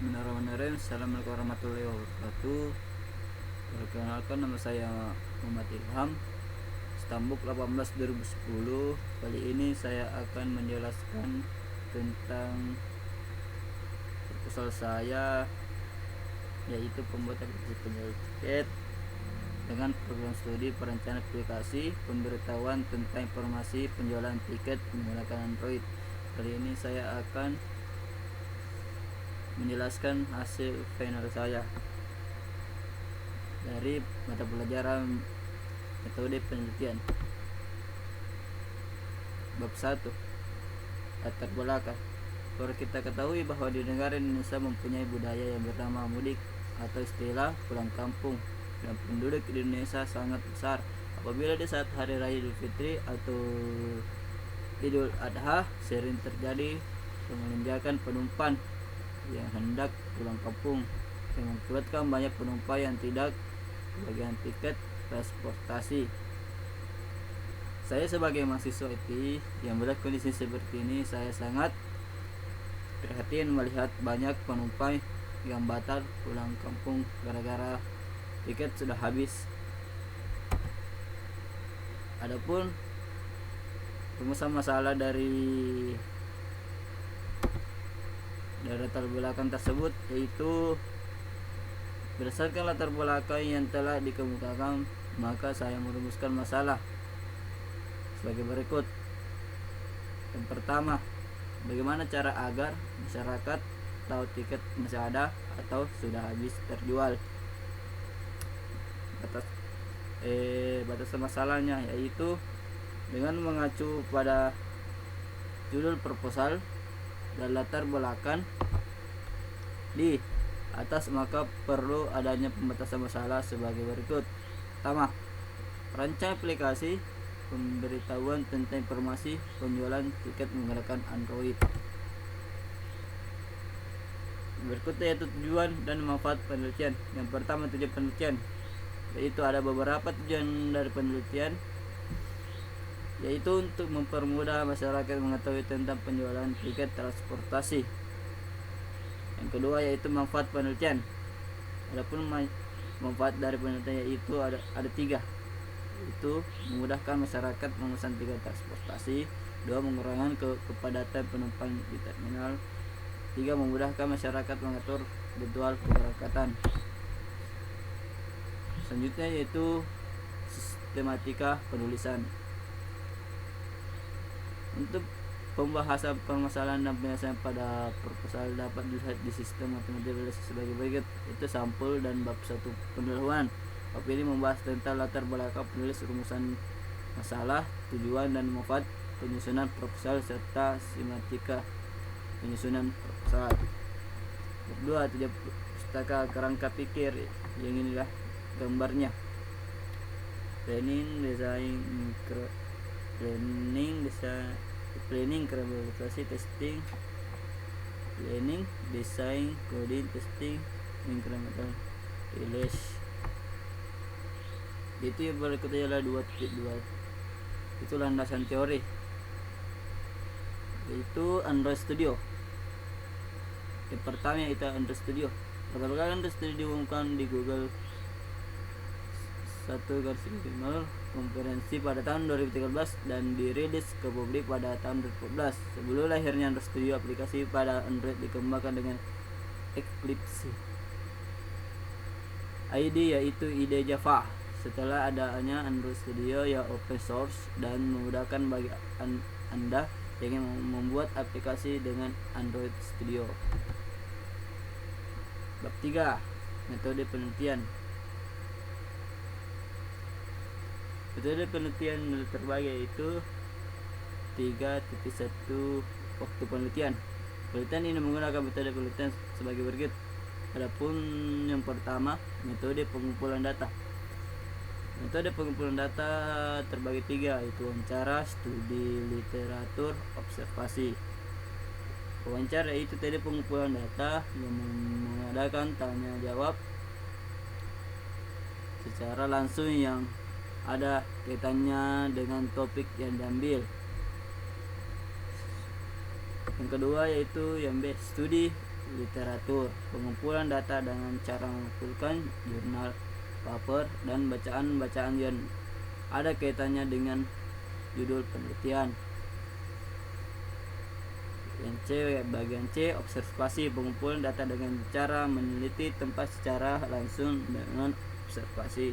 Bismillahirrahmanirrahim. Assalamualaikum warahmatullahi wabarakatuh. Perkenalkan, nama saya Muhammad Ilham, Stambuk 18 2010. Kali ini saya akan menjelaskan tentang proposal saya, yaitu pembuatan aplikasi penjualan tiket dengan program studi perencanaan aplikasi pemberitahuan tentang informasi penjualan tiket menggunakan Android. Kali ini saya akan menjelaskan hasil final saya dari mata pelajaran metode penelitian. Bab 1, latar belakang. Perlu kita ketahui bahwa di negara Indonesia mempunyai budaya yang bernama mudik atau istilah pulang kampung, dan penduduk di Indonesia sangat besar. Apabila di saat hari raya Idul Fitri atau Idul Adha, sering terjadi lonjakan penumpang yang hendak pulang kampung, yang mengakibatkan banyak penumpang yang tidak kebagian tiket transportasi. Saya sebagai mahasiswa IT yang melihat kondisi seperti ini, saya sangat prihatin melihat banyak penumpang yang batal pulang kampung gara-gara tiket sudah habis. Adapun rumusan masalah dari latar belakang tersebut, yaitu berdasarkan latar belakang yang telah dikemukakan, maka saya merumuskan masalah sebagai berikut. Yang pertama, bagaimana cara agar masyarakat tahu tiket masih ada atau sudah habis terjual. Batasan masalahnya yaitu dengan mengacu pada judul proposal dan latar belakang di atas, maka perlu adanya pembatasan masalah sebagai berikut. Pertama, perancang aplikasi pemberitahuan tentang informasi penjualan tiket menggunakan Android. Berikutnya yaitu tujuan dan manfaat penelitian. Yang pertama, tujuan penelitian, yaitu ada beberapa tujuan dari penelitian, yaitu untuk mempermudah masyarakat mengetahui tentang penjualan tiket transportasi. Yang kedua yaitu manfaat penelitian. Adapun manfaat dari penelitian yaitu ada 3, yaitu memudahkan masyarakat memesan tiket transportasi. 2, mengurangi kepadatan penumpang di terminal. 3, memudahkan masyarakat mengatur jadwal keberangkatan. Selanjutnya yaitu sistematika penulisan. Untuk pembahasan permasalahan dan penyelesaian pada proposal dapat dilihat di sistem matematik sebagai berikut, itu sampul dan bab 1 pendahuluan. Bab ini membahas tentang latar belakang penulis rumusan masalah, tujuan dan manfaat penyusunan proposal serta sistematika penyusunan proposal. Bab 2, tidak pustaka kerangka pikir, yang inilah gambarnya. Planning, implementasi, testing, planning, design, coding, testing, incremental release. Itu yang berikutnya adalah 2.2, itu landasan teori, yaitu Android Studio. Yang pertama itu Android Studio. Pertama kali Android Studio diumumkan di Google 1.0 konferensi pada tahun 2013 dan dirilis ke publik pada tahun 2014. Sebelum lahirnya Android Studio, aplikasi pada Android dikembangkan dengan Eclipse IDE, yaitu IDE Java. Setelah adanya Android Studio yang open source dan memudahkan bagi Anda yang ingin membuat aplikasi dengan Android Studio. Bab 3, metode penelitian. Metode penelitian terbagi yaitu 3.1 waktu penelitian. Penelitian ini menggunakan metode penelitian sebagai berikut. Adapun yang pertama, metode pengumpulan data. Metode pengumpulan data terbagi 3, yaitu wawancara, studi literatur, observasi. Wawancara yaitu metode pengumpulan data yang mengadakan tanya jawab secara langsung yang ada kaitannya dengan topik yang diambil. Yang kedua yaitu yang studi literatur. Pengumpulan data dengan cara mengumpulkan jurnal, paper, dan bacaan-bacaan yang ada kaitannya dengan judul penelitian. Yang C, bagian C, observasi. Pengumpulan data dengan cara meneliti tempat secara langsung dengan observasi.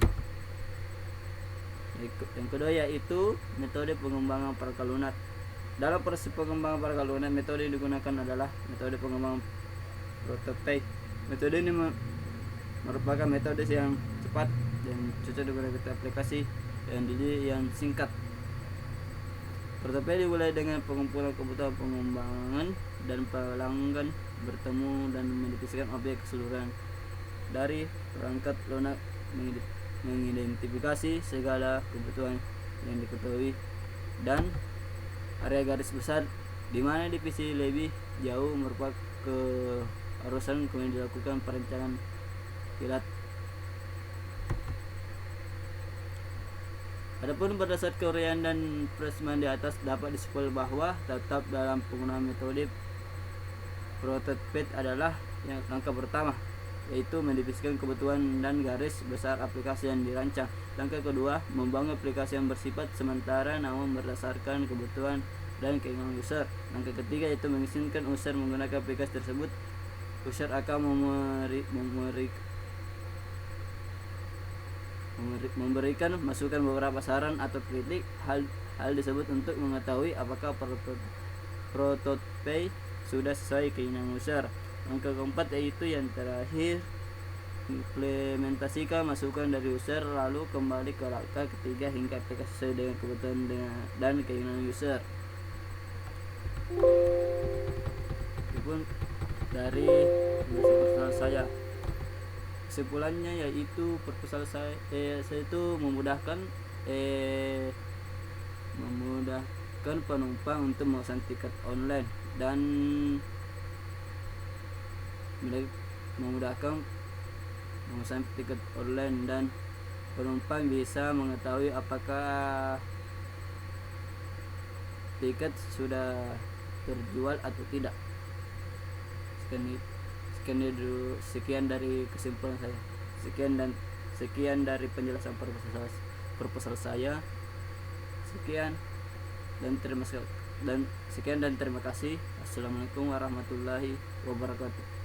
Yang kedua yaitu metode pengembangan perangkat lunak. Dalam proses pengembangan perangkat lunak, metode yang digunakan adalah metode pengembangan prototype. Metode ini merupakan metode yang cepat dan cocok digunakan aplikasi yang singkat. Prototype dimulai dengan pengumpulan kebutuhan pengembangan dan pelanggan bertemu dan mendefinisikan objek keseluruhan dari perangkat lunak, mengidentifikasi segala kebutuhan yang diketahui dan area garis besar di mana divisi lebih jauh merupakan keharusan, kemudian dilakukan perencanaan kilat. Adapun berdasar keuraian dan presman di atas dapat disimpulkan bahwa tetap dalam penggunaan metode prototype adalah yang langkah pertama, yaitu mendefinisikan kebutuhan dan garis besar aplikasi yang dirancang. Langkah kedua, membangun aplikasi yang bersifat sementara namun berdasarkan kebutuhan dan keinginan user. Langkah ketiga yaitu mengizinkan user menggunakan aplikasi tersebut. User akan memberikan masukan beberapa saran atau kritik. Hal disebut untuk mengetahui apakah prototype sudah sesuai keinginan user. Langkah keempat yaitu yang terakhir, implementasikan masukan dari user, lalu kembali ke langkah ketiga hingga aplikasi sesuai dengan kebutuhan dan keinginan user. Itu dari proposal saya. Kesimpulannya yaitu proposal saya itu memudahkan penumpang untuk memesan tiket online dan memudahkan memesan tiket online dan penumpang bisa mengetahui apakah tiket sudah terjual atau tidak. Sekian dari kesimpulan saya. Sekian dari penjelasan proposal saya. Sekian dan terima kasih. Assalamualaikum warahmatullahi wabarakatuh.